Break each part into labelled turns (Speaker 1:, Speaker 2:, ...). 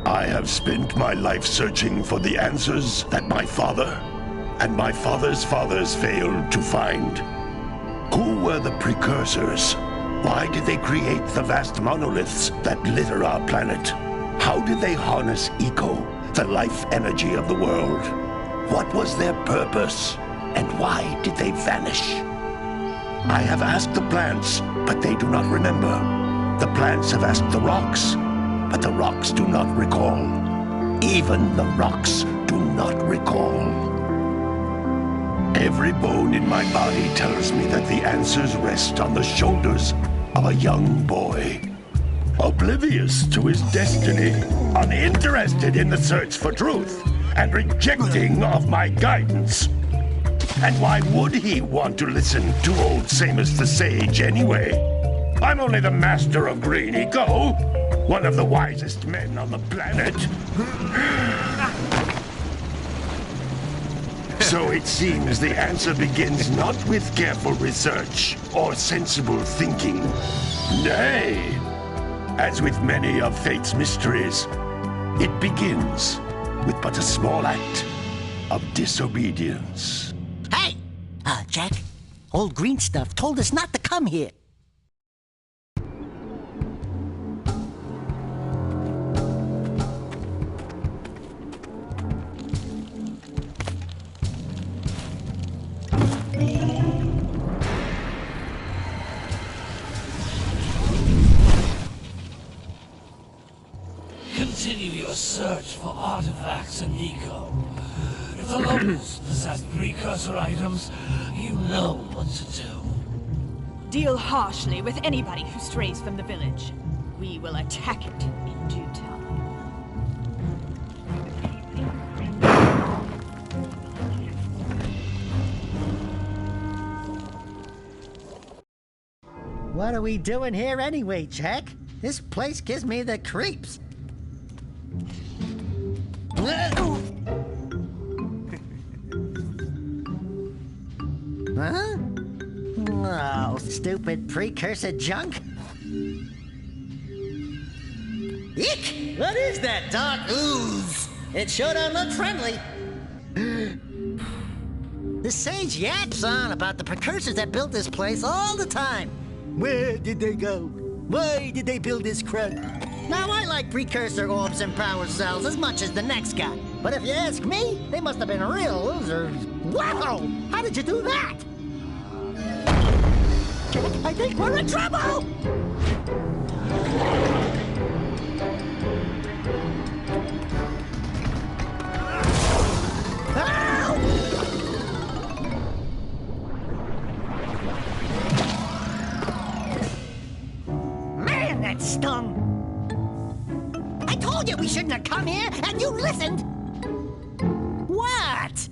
Speaker 1: I have spent my life searching for the answers that my father and my father's fathers failed to find. Who were the precursors? Why did they create the vast monoliths that litter our planet? How did they harness eco, the life energy of the world? What was their purpose? And why did they vanish? I have asked the plants, but they do not remember. The plants have asked the rocks, but the rocks do not recall. Even the rocks do not recall. Every bone in my body tells me that the answers rest on the shoulders of a young boy. Oblivious to his destiny, uninterested in the search for truth, and rejecting of my guidance. And why would he want to listen to old Samus the Sage anyway? I'm only the master of green eco, one of the wisest men on the planet. So it seems the answer begins not with careful research or sensible thinking. Nay, as with many of fate's mysteries, it begins with but a small act of disobedience.
Speaker 2: Hey! Jak, old green stuff told us not to come here.
Speaker 3: Continue your search for artifacts and eco. If the locals possess precursor items, you know what to do.
Speaker 4: Deal harshly with anybody who strays from the village. We will attack it in due time.
Speaker 2: What are we doing here anyway, Jak? This place gives me the creeps. Huh? Oh, stupid precursor junk. Eek! What is that dark ooze? It sure don't look friendly. The sage yaps on about the precursors that built this place all the time. Where did they go? Why did they build this crud? Now, I like precursor orbs and power cells as much as the next guy. But if you ask me, they must have been real losers. Wow! How did you do that? I think we're in trouble! Man, that stung! I told you we shouldn't have come here, and you listened! What?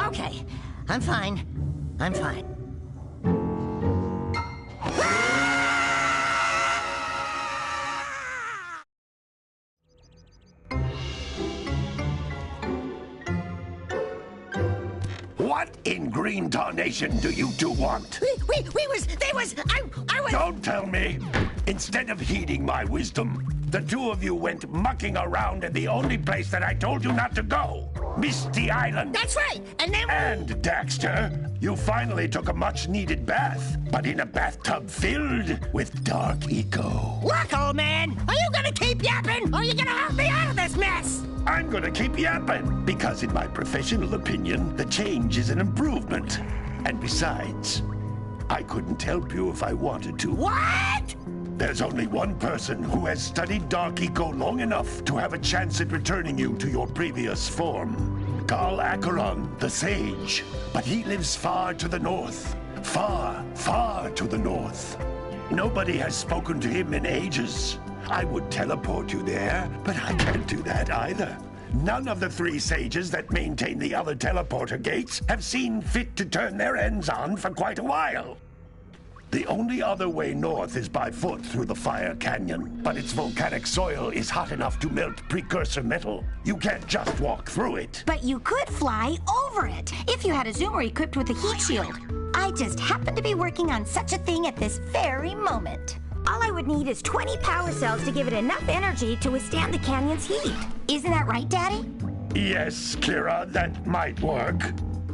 Speaker 2: Okay. I'm fine.
Speaker 1: What in green tarnation do you two want?
Speaker 2: I was...
Speaker 1: Don't tell me! Instead of heeding my wisdom, the two of you went mucking around in the only place that I told you not to go. Misty Island.
Speaker 2: That's right, and then...
Speaker 1: And, Daxter, you finally took a much-needed bath, but in a bathtub filled with dark eco.
Speaker 2: Look, old man, are you gonna keep yapping, or are you gonna help me out of this mess?
Speaker 1: I'm gonna keep yapping, because in my professional opinion, the change is an improvement. And besides, I couldn't help you if I wanted to.
Speaker 2: What?
Speaker 1: There's only one person who has studied Dark Eco long enough to have a chance at returning you to your previous form. Carl Acheron, the Sage. But he lives far to the north. Far, far to the north. Nobody has spoken to him in ages. I would teleport you there, but I can't do that either. None of the three sages that maintain the other teleporter gates have seen fit to turn their ends on for quite a while. The only other way north is by foot through the Fire Canyon, but its volcanic soil is hot enough to melt precursor metal. You can't just walk through it.
Speaker 5: But you could fly over it if you had a zoomer equipped with a heat shield. I just happen to be working on such a thing at this very moment. All I would need is 20 power cells to give it enough energy to withstand the canyon's heat. Isn't that right, Daddy?
Speaker 1: Yes, Kira, that might work.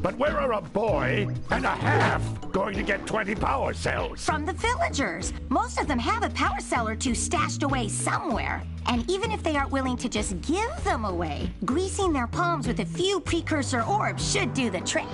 Speaker 1: But where are a boy and a half going to get 20 power cells?
Speaker 5: From the villagers. Most of them have a power cell or two stashed away somewhere. And even if they aren't willing to just give them away, greasing their palms with a few precursor orbs should do the trick.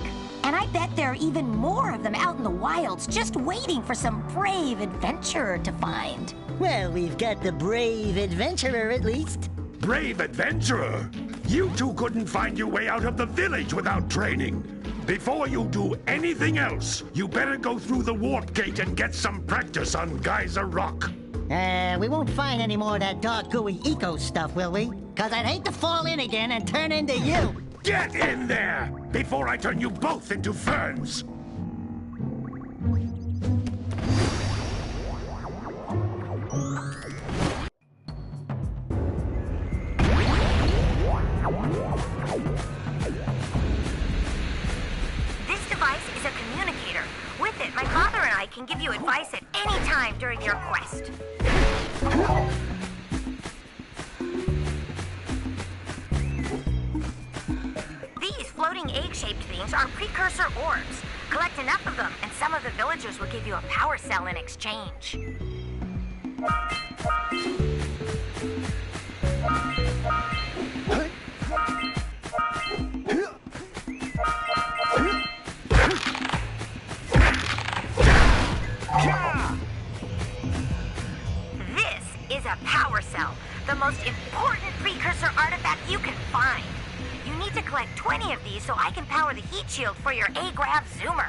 Speaker 5: And I bet there are even more of them out in the wilds just waiting for some brave adventurer to find.
Speaker 2: Well, we've got the brave adventurer at least.
Speaker 1: Brave adventurer? You two couldn't find your way out of the village without training. Before you do anything else, you better go through the warp gate and get some practice on Geyser Rock.
Speaker 2: We won't find any more of that dog gooey eco stuff, will we? 'Cause I'd hate to fall in again and turn into you.
Speaker 1: Get in there before I turn you both into ferns.
Speaker 5: This device is a communicator. With it, my father and I can give you advice at any time during your quest. These floating egg-shaped things are precursor orbs. Collect enough of them, and some of the villagers will give you a power cell in exchange. This is a power cell, the most important precursor artifact you can find. You need to collect 20 of these so I can power the heat shield for your A-Grav zoomer.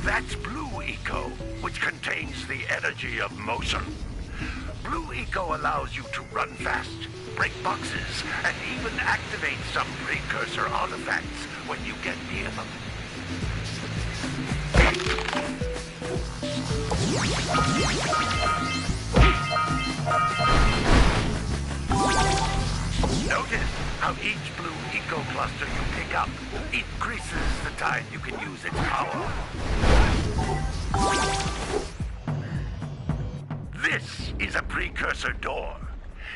Speaker 1: That's Blue Eco, which contains the energy of motion. Blue Eco allows you to run fast, break boxes, and even activate some precursor artifacts when you get near them. Notice how each Blue Eco cluster you pick up increases the time you can use its power. This is a precursor door.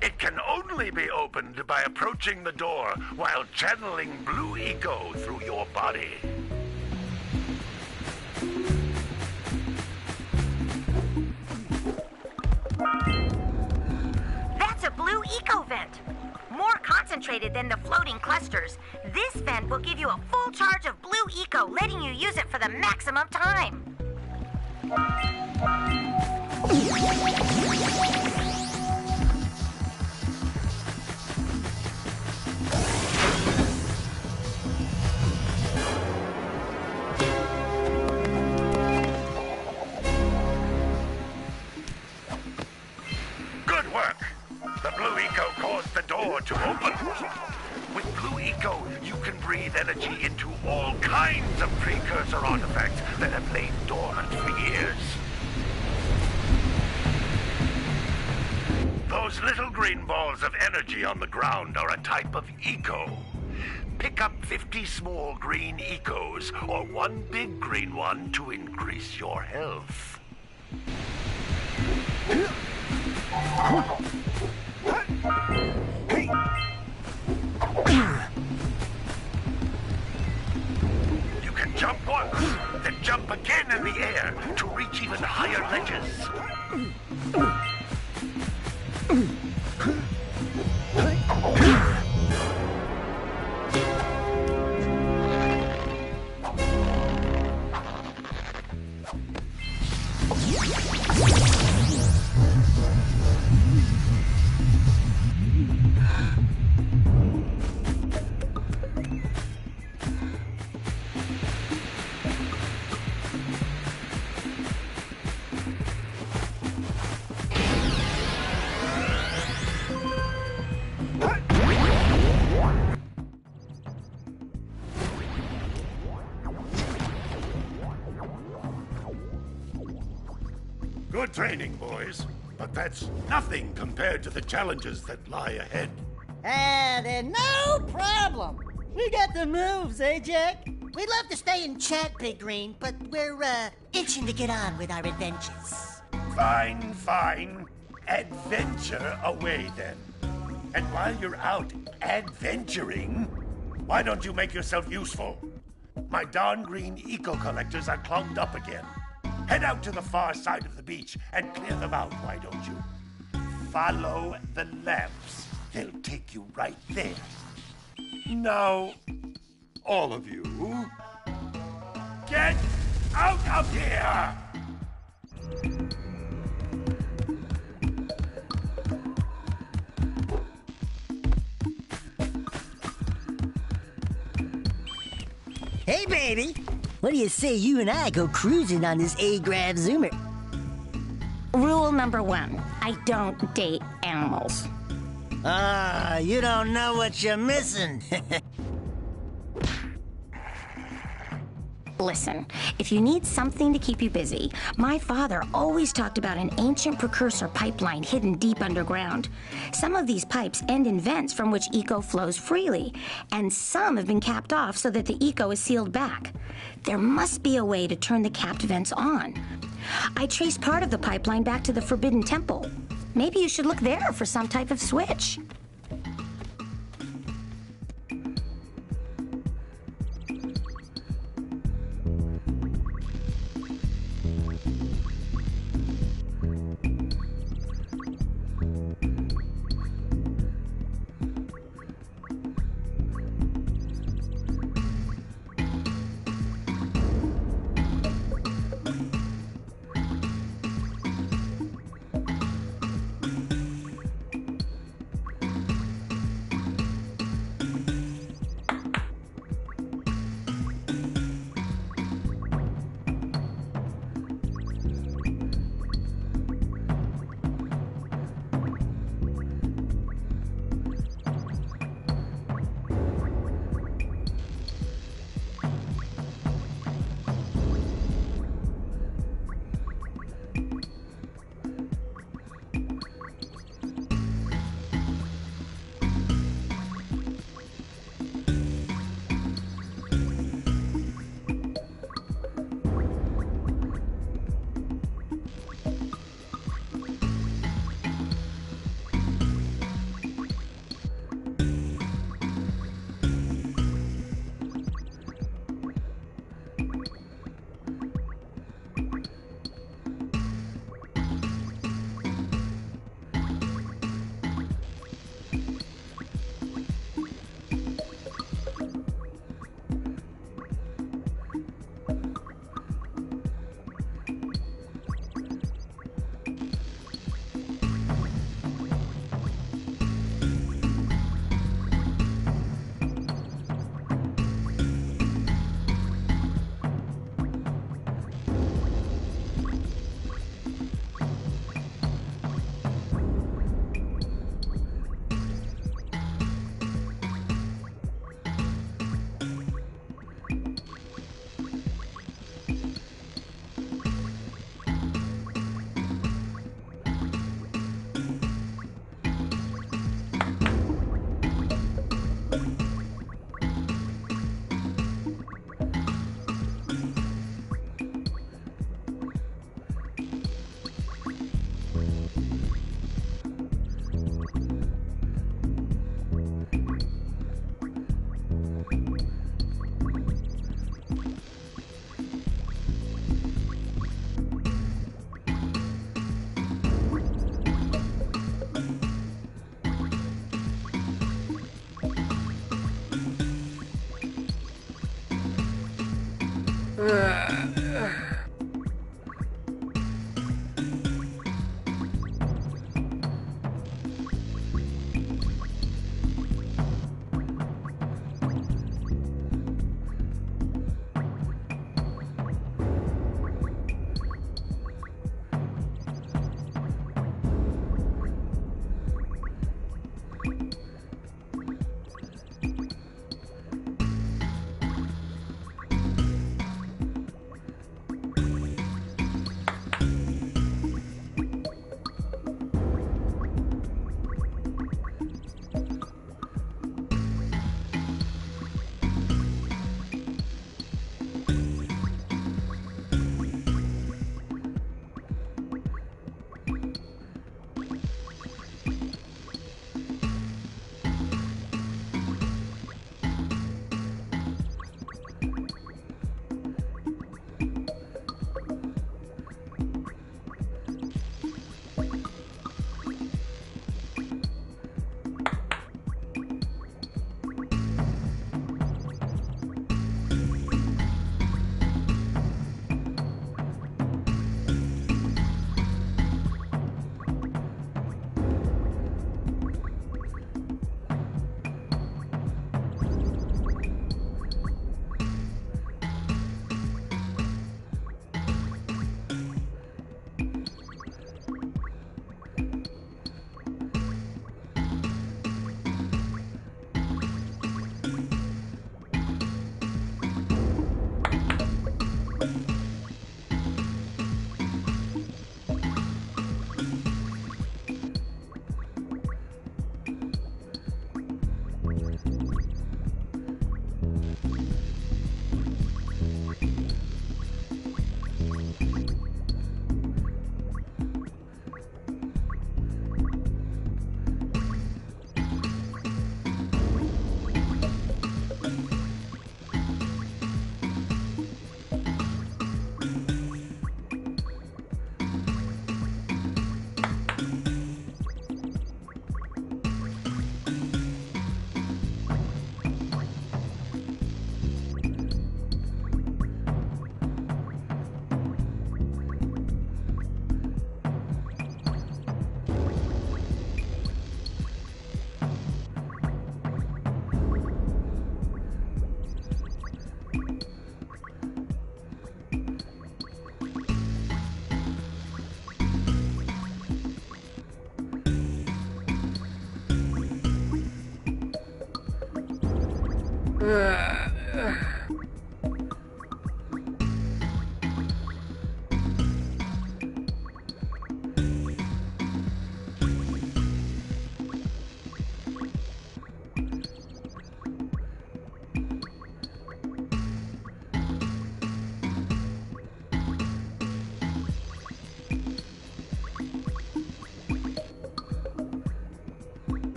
Speaker 1: It can only be opened by approaching the door while channeling Blue Eco through your body.
Speaker 5: That's a Blue Eco vent. More concentrated than the floating clusters. This vent will give you a full charge of Blue Eco, letting you use it for the maximum time.
Speaker 1: Good work. The Blue Eco caused the door to open. With Blue Eco, you can breathe energy into all kinds of precursor artifacts that have lain dormant for years. Those little green balls of energy on the ground are a type of eco. Pick up 50 small green ecos or one big green one to increase your health. You can jump once, then jump again in the air to reach even higher ledges. Good training, boys. But that's nothing compared to the challenges that lie ahead.
Speaker 2: Then no problem. We got the moves, eh, Jack? We'd love to stay and chat, Big Green, but we're, itching to get on with our adventures.
Speaker 1: Fine, fine. Adventure away, then. And while you're out adventuring, why don't you make yourself useful? My darn green eco-collectors are clogged up again. Head out to the far side of the beach and clear them out, why don't you? Follow the lamps. They'll take you right there. Now, all of you, get out of here!
Speaker 2: Hey, baby. What do you say you and I go cruising on this A-Grav Zoomer?
Speaker 5: Rule number 1, I don't date animals.
Speaker 2: You don't know what you're missing.
Speaker 5: Listen, if you need something to keep you busy, my father always talked about an ancient precursor pipeline hidden deep underground. Some of these pipes end in vents from which eco flows freely, and some have been capped off so that the eco is sealed back. There must be a way to turn the capped vents on. I traced part of the pipeline back to the Forbidden Temple. Maybe you should look there for some type of switch.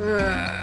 Speaker 6: Ugh.